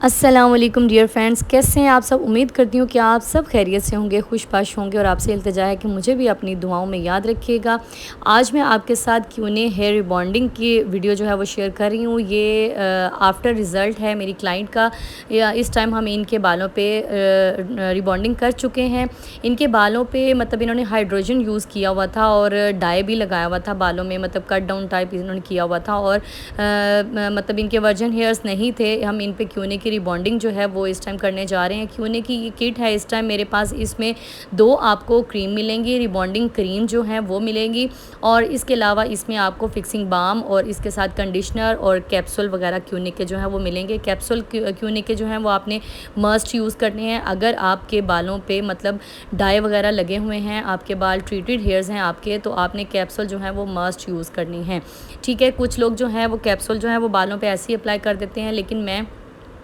अस्सलाम वालेकुम dear friends, कैसे हैं आप सब। उम्मीद करती हूँ कि आप सब खैरियत से होंगे, खुशबाश होंगे और आपसे इल्तिजा है कि मुझे भी अपनी दुआओं में याद रखिएगा। आज मैं आपके साथ क्यूने हेयर रिबॉन्डिंग की वीडियो जो है वो शेयर कर रही हूँ। ये आफ्टर रिज़ल्ट है मेरी क्लाइंट का। इस टाइम हम इनके बालों पे रिबॉन्डिंग कर चुके हैं। इनके बालों पे मतलब इन्होंने हाइड्रोजन यूज़ किया हुआ था और डाई भी लगाया हुआ था बालों में, मतलब कट डाउन टाइप इन्होंने किया हुआ था और मतलब इनके वर्जन हेयर्स नहीं थे। हम इन पे क्यूने की रिबॉन्डिंग जो है वो इस टाइम करने जा रहे हैं। क्यूने की ये किट है इस टाइम मेरे पास। इसमें 2 आपको क्रीम मिलेंगी, रिबॉन्डिंग क्रीम जो है वो मिलेंगी और इसके अलावा इसमें आपको फिक्सिंग बाम और इसके साथ कंडीशनर और कैप्सूल वगैरह क्यूने के जो है वो मिलेंगे। कैप्सूल क्यूने के जो हैं वो आपने मस्ट यूज़ करने हैं। अगर आपके बालों पे मतलब डाई वगैरह लगे हुए हैं, आपके बाल ट्रीटेड हेयर्स हैं आपके, तो आपने कैप्सूल जो है वो मस्ट यूज़ करनी है। ठीक है, कुछ लोग जो हैं वो कैप्सूल जो है वो बालों पे ऐसे ही अप्लाई कर देते हैं, लेकिन मैं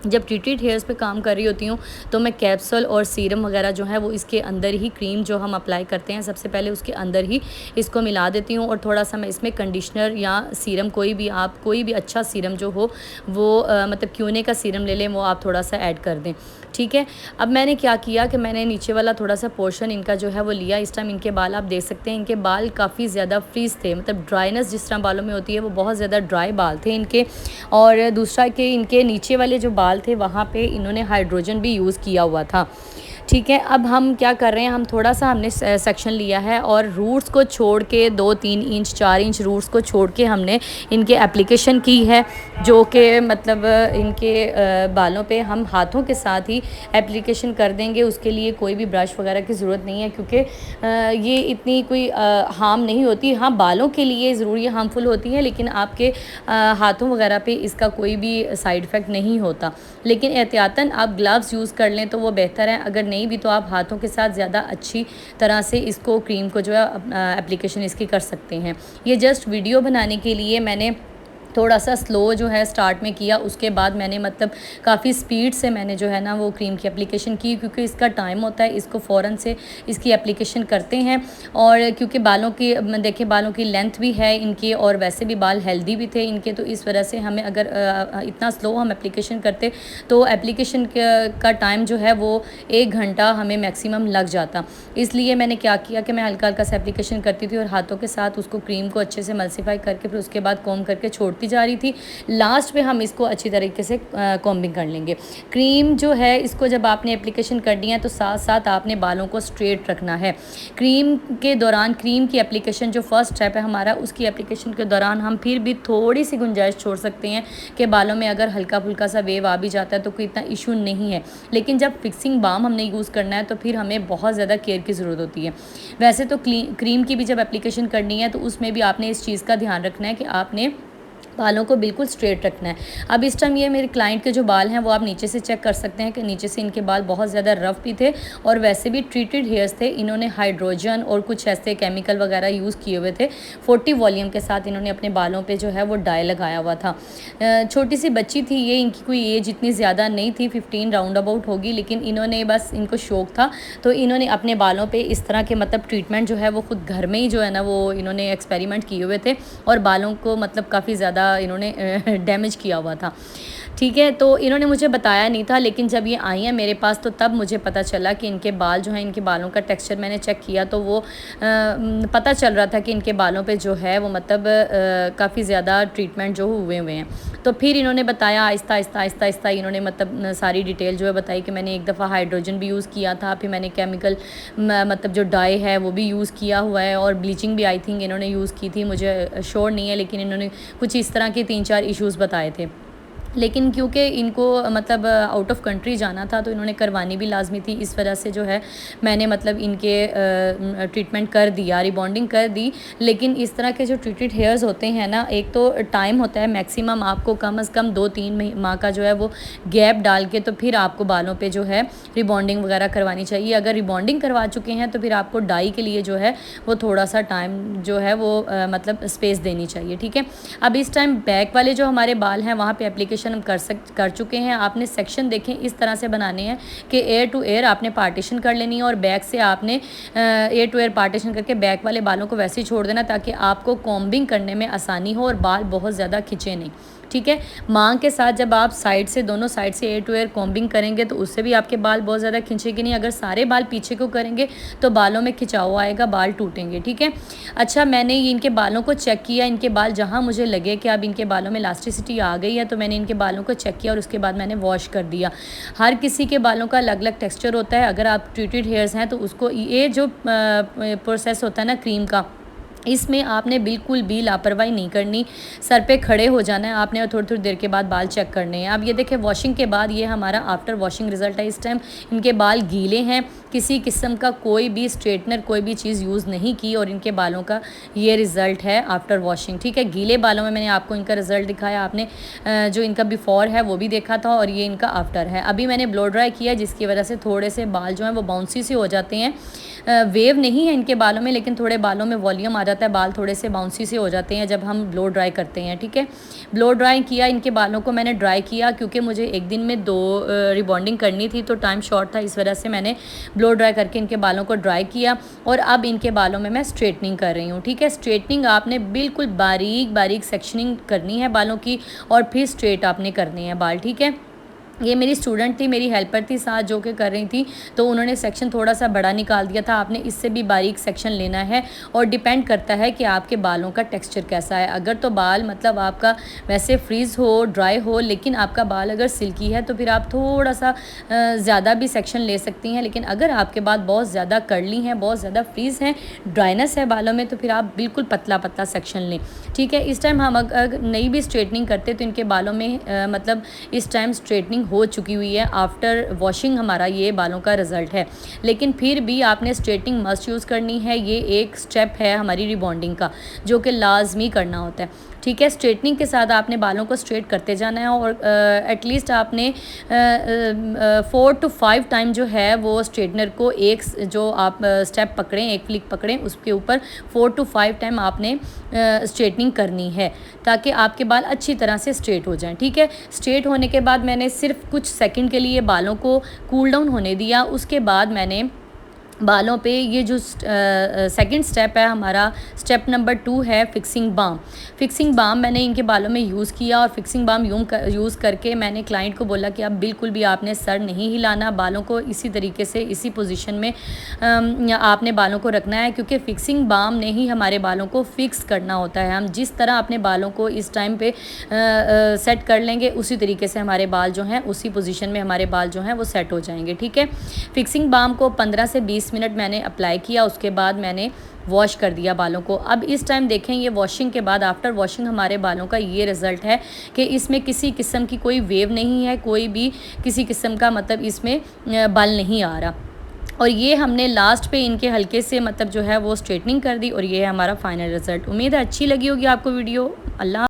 जब ट्रीटेड हेयर्स पे काम कर रही होती हूँ तो मैं कैप्सूल और सीरम वगैरह जो है वो इसके अंदर ही, क्रीम जो हम अप्लाई करते हैं सबसे पहले उसके अंदर ही इसको मिला देती हूँ और थोड़ा सा मैं इसमें कंडीशनर या सीरम कोई भी अच्छा सीरम जो हो वो मतलब क्यूने का सीरम ले लें, वो आप थोड़ा सा ऐड कर दें। ठीक है, अब मैंने क्या किया कि मैंने नीचे वाला थोड़ा सा पोर्शन इनका जो है वो लिया। इस टाइम इनके बाल आप देख सकते हैं, इनके बाल काफ़ी ज़्यादा फ्रीज थे, मतलब ड्राइनेस जिस तरह बालों में होती है वो बहुत ज़्यादा ड्राई बाल थे इनके। और दूसरा कि इनके नीचे वाले जो बाल थे वहाँ पे इन्होंने हाइड्रोजन भी यूज़ किया हुआ था। ठीक है, अब हम क्या कर रहे हैं, हम थोड़ा सा हमने सेक्शन लिया है और रूट्स को छोड़ के 2-3 इंच 4 इंच रूट्स को छोड़ के हमने इनके एप्लीकेशन की है, जो कि मतलब इनके बालों पे हम हाथों के साथ ही एप्लीकेशन कर देंगे। उसके लिए कोई भी ब्रश वगैरह की ज़रूरत नहीं है, क्योंकि ये इतनी कोई हार्म नहीं होती। हाँ, बालों के लिए ज़रूरी हार्मफुल होती है, लेकिन आपके हाथों वगैरह पे इसका कोई भी साइड इफ़ेक्ट नहीं होता। लेकिन एहतियातन आप ग्लव्स यूज़ कर लें तो वो बेहतर है, अगर नहीं भी तो आप हाथों के साथ ज़्यादा अच्छी तरह से इसको क्रीम को जो है एप्लीकेशन इसकी कर सकते हैं। ये जस्ट वीडियो बनाने के लिए मैंने थोड़ा सा स्लो जो है स्टार्ट में किया, उसके बाद मैंने मतलब काफ़ी स्पीड से मैंने जो है ना वो क्रीम की एप्लीकेशन की, क्योंकि इसका टाइम होता है, इसको फ़ौरन से इसकी एप्लीकेशन करते हैं। और क्योंकि बालों की देखिए बालों की लेंथ भी है इनकी और वैसे भी बाल हेल्दी भी थे इनके, तो इस वजह से हमें अगर इतना स्लो हम एप्लीकेशन करते तो एप्लीकेशन का टाइम जो है वो 1 घंटा हमें मैक्सिमम लग जाता। इसलिए मैंने क्या किया कि मैं हल्का हल्का सा एप्लीकेशन करती थी और हाथों के साथ उसको क्रीम को अच्छे से मल्सीफाई करके फिर उसके बाद कॉम्ब करके छोड़ती जा रही थी। लास्ट पे हम इसको अच्छी तरीके से कॉम्बिंग कर लेंगे। क्रीम जो है इसको जब आपने एप्लीकेशन करनी है तो साथ साथ आपने बालों को स्ट्रेट रखना है। क्रीम के दौरान क्रीम की एप्लीकेशन जो फर्स्ट स्टेप है हमारा, उसकी एप्लीकेशन के दौरान हम फिर भी थोड़ी सी गुंजाइश छोड़ सकते हैं कि बालों में अगर हल्का फुल्का सा वेव आ भी जाता है तो कोई इतना इशू नहीं है। लेकिन जब फिक्सिंग बाम हमने यूज़ करना है तो फिर हमें बहुत ज़्यादा केयर की ज़रूरत होती है। वैसे तो क्रीम की भी जब एप्लीकेशन करनी है तो उसमें भी आपने इस चीज़ का ध्यान रखना है कि आपने बालों को बिल्कुल स्ट्रेट रखना है। अब इस टाइम ये मेरे क्लाइंट के जो बाल हैं वो आप नीचे से चेक कर सकते हैं कि नीचे से इनके बाल बहुत ज़्यादा रफ भी थे और वैसे भी ट्रीटेड हेयर्स थे। इन्होंने हाइड्रोजन और कुछ ऐसे केमिकल वगैरह यूज़ किए हुए थे। 40 वॉल्यूम के साथ इन्होंने अपने बालों पे जो है वो डाई लगाया हुआ था। छोटी सी बच्ची थी ये, इनकी कोई एज इतनी ज़्यादा नहीं थी, 15 राउंड अबाउट होगी, लेकिन इन्होंने बस इनको शौक था तो इन्होंने अपने बालों पर इस तरह के मतलब ट्रीटमेंट जो है वो खुद घर में ही जो है ना वो इन्होंने एक्सपेरिमेंट किए हुए थे और बालों को मतलब काफ़ी ज़्यादा इन्होंने डैमेज किया हुआ था। ठीक है, तो इन्होंने मुझे बताया नहीं था, लेकिन जब ये आई हैं मेरे पास तो तब मुझे पता चला कि इनके बाल जो हैं, इनके बालों का टेक्सचर मैंने चेक किया तो वो पता चल रहा था कि इनके बालों पे जो है वो मतलब काफ़ी ज़्यादा ट्रीटमेंट जो हुए हैं। तो फिर इन्होंने बताया आहिस्ता आहिस्ता आहिस्ता आहिस्ता इन्होंने मतलब सारी डिटेल जो है बताई कि मैंने एक दफ़ा हाइड्रोजन भी यूज़ किया था, फिर मैंने केमिकल मतलब जो डाई है वो भी यूज़ किया हुआ है और ब्लीचिंग भी आई थिंक इन्होंने यूज़ की थी, मुझे श्योर नहीं है, लेकिन इन्होंने कुछ इस तरह के 3-4 इश्यूज़ बताए थे। लेकिन क्योंकि इनको मतलब आउट ऑफ कंट्री जाना था तो इन्होंने करवानी भी लाजमी थी, इस वजह से जो है मैंने मतलब इनके ट्रीटमेंट कर दिया, रिबॉन्डिंग कर दी। लेकिन इस तरह के जो ट्रीटेड हेयर्स होते हैं ना, एक तो टाइम होता है मैक्सिमम, आपको कम से कम 2-3 माह का जो है वो गैप डाल के तो फिर आपको बालों पे जो है रिबॉन्डिंग वगैरह करवानी चाहिए। अगर रिबॉन्डिंग करवा चुके हैं तो फिर आपको डाई के लिए जो है वो थोड़ा सा टाइम जो है वो मतलब स्पेस देनी चाहिए। ठीक है, अब इस टाइम बैक वाले जो हमारे बाल हैं वहाँ पे एप्लीकेशन हम कर चुके हैं। आपने सेक्शन देखें इस तरह से बनाने हैं कि एयर टू एयर आपने पार्टीशन कर लेनी है और बैक से आपने एयर टू एयर पार्टीशन करके बैक वाले बालों को वैसे ही छोड़ देना ताकि आपको कॉम्बिंग करने में आसानी हो और बाल बहुत ज़्यादा खिंचे नहीं। ठीक है। मांग के साथ जब आप साइड से, दोनों साइड से एयर टू एयर कॉम्बिंग करेंगे तो उससे भी आपके बाल बहुत ज़्यादा खिंचेंगे नहीं। अगर सारे बाल पीछे को करेंगे तो बालों में खिंचाव आएगा, बाल टूटेंगे, ठीक है। अच्छा, मैंने ये इनके बालों को चेक किया, इनके बाल जहाँ मुझे लगे कि अब इनके बालों में इलास्टिसिटी आ गई है तो मैंने इनके बालों को चेक किया और उसके बाद मैंने वॉश कर दिया। हर किसी के बालों का अलग अलग टेक्स्चर होता है। अगर आप ट्रीटेड हेयर्स हैं तो उसको ये जो प्रोसेस होता है ना क्रीम का, इसमें आपने बिल्कुल भी लापरवाही नहीं करनी। सर पे खड़े हो जाना है आपने और थोड़ी थोड़ी देर के बाद बाल चेक करने हैं। अब ये देखें वॉशिंग के बाद ये हमारा आफ्टर वॉशिंग रिज़ल्ट है। इस टाइम इनके बाल गीले हैं, किसी किस्म का कोई भी स्ट्रेटनर कोई भी चीज़ यूज़ नहीं की और इनके बालों का ये रिज़ल्ट है आफ्टर वॉशिंग, ठीक है। गीले बालों में मैंने आपको इनका रिज़ल्ट दिखाया, आपने जो इनका बिफ़ोर है वो भी देखा था और ये इनका आफ्टर है। अभी मैंने ब्लो ड्राई किया जिसकी वजह से थोड़े से बाल जो हैं वो बाउंसी से हो जाते हैं। वेव नहीं है इनके बालों में, लेकिन थोड़े बालों में वॉल्यूम आ जाता है, बाल थोड़े से बाउंसी से हो जाते हैं जब हम ब्लो ड्राई करते हैं, ठीक है। ब्लो ड्राई किया, इनके बालों को मैंने ड्राई किया क्योंकि मुझे एक दिन में 2 रिबॉन्डिंग करनी थी तो टाइम शॉर्ट था, इस वजह से मैंने ब्लो ड्राई करके इनके बालों को ड्राई किया और अब इनके बालों में मैं स्ट्रेटनिंग कर रही हूँ, ठीक है। स्ट्रेटनिंग आपने बिल्कुल बारीक बारीक सेक्शनिंग करनी है बालों की और फिर स्ट्रेट आपने करने हैं बाल, ठीक है। ये मेरी स्टूडेंट थी, मेरी हेल्पर थी साथ जो कि कर रही थी, तो उन्होंने सेक्शन थोड़ा सा बड़ा निकाल दिया था। आपने इससे भी बारीक सेक्शन लेना है और डिपेंड करता है कि आपके बालों का टेक्सचर कैसा है। अगर तो बाल मतलब आपका वैसे फ्रीज़ हो, ड्राई हो, लेकिन आपका बाल अगर सिल्की है तो फिर आप थोड़ा सा ज़्यादा भी सेक्शन ले सकती हैं। लेकिन अगर आपके बाल बहुत ज़्यादा कर्ली हैं, बहुत ज़्यादा फ्रीज़ हैं, ड्राइनेस है बालों में, तो फिर आप बिल्कुल पतला पतला सेक्शन लें, ठीक है। इस टाइम हम अगर नई भी स्ट्रेटनिंग करते तो इनके बालों में मतलब इस टाइम स्ट्रेटनिंग हो चुकी हुई है। आफ्टर वॉशिंग हमारा ये बालों का रिज़ल्ट है, लेकिन फिर भी आपने स्ट्रेटनिंग मस्ट यूज़ करनी है। ये एक स्टेप है हमारी रिबॉन्डिंग का जो कि लाजमी करना होता है, ठीक है। स्ट्रेटनिंग के साथ आपने बालों को स्ट्रेट करते जाना है और एटलीस्ट आपने 4 to 5 टाइम जो है वो स्ट्रेटनर को एक जो आप स्टेप पकड़ें, एक फ्लिक पकड़ें, उसके ऊपर 4 to 5 टाइम आपने स्ट्रेटनिंग करनी है ताकि आपके बाल अच्छी तरह से स्ट्रेट हो जाएं, ठीक है। स्ट्रेट होने के बाद मैंने सिर्फ कुछ सेकंड के लिए बालों को कूल डाउन होने दिया। उसके बाद मैंने बालों पे ये जो सेकंड स्टेप है हमारा, स्टेप नंबर 2 है फिक्सिंग बाम। फिक्सिंग बाम मैंने इनके बालों में यूज़ किया और फिक्सिंग बाम यूज़ करके मैंने क्लाइंट को बोला कि अब बिल्कुल भी आपने सर नहीं हिलाना, बालों को इसी तरीके से इसी पोजीशन में आपने बालों को रखना है, क्योंकि फिक्सिंग बाम ने ही हमारे बालों को फिक्स करना होता है। हम जिस तरह अपने बालों को इस टाइम पे सेट कर लेंगे उसी तरीके से हमारे बाल जो हैं उसी पोजीशन में हमारे बाल जो हैं वो सेट हो जाएंगे, ठीक है। फिक्सिंग बाम को 15 से 20 मिनट मैंने अप्लाई किया, उसके बाद मैंने वॉश कर दिया बालों को। अब इस टाइम देखें ये वॉशिंग के बाद आफ्टर वॉशिंग हमारे बालों का ये रिज़ल्ट है कि इसमें किसी किस्म की कोई वेव नहीं है, कोई भी किसी किस्म का मतलब इसमें बाल नहीं आ रहा। और ये हमने लास्ट पे इनके हल्के से मतलब जो है वो स्ट्रेटनिंग कर दी और ये है हमारा फाइनल रिज़ल्ट। उम्मीद है अच्छी लगी होगी आपको वीडियो। अल्लाह।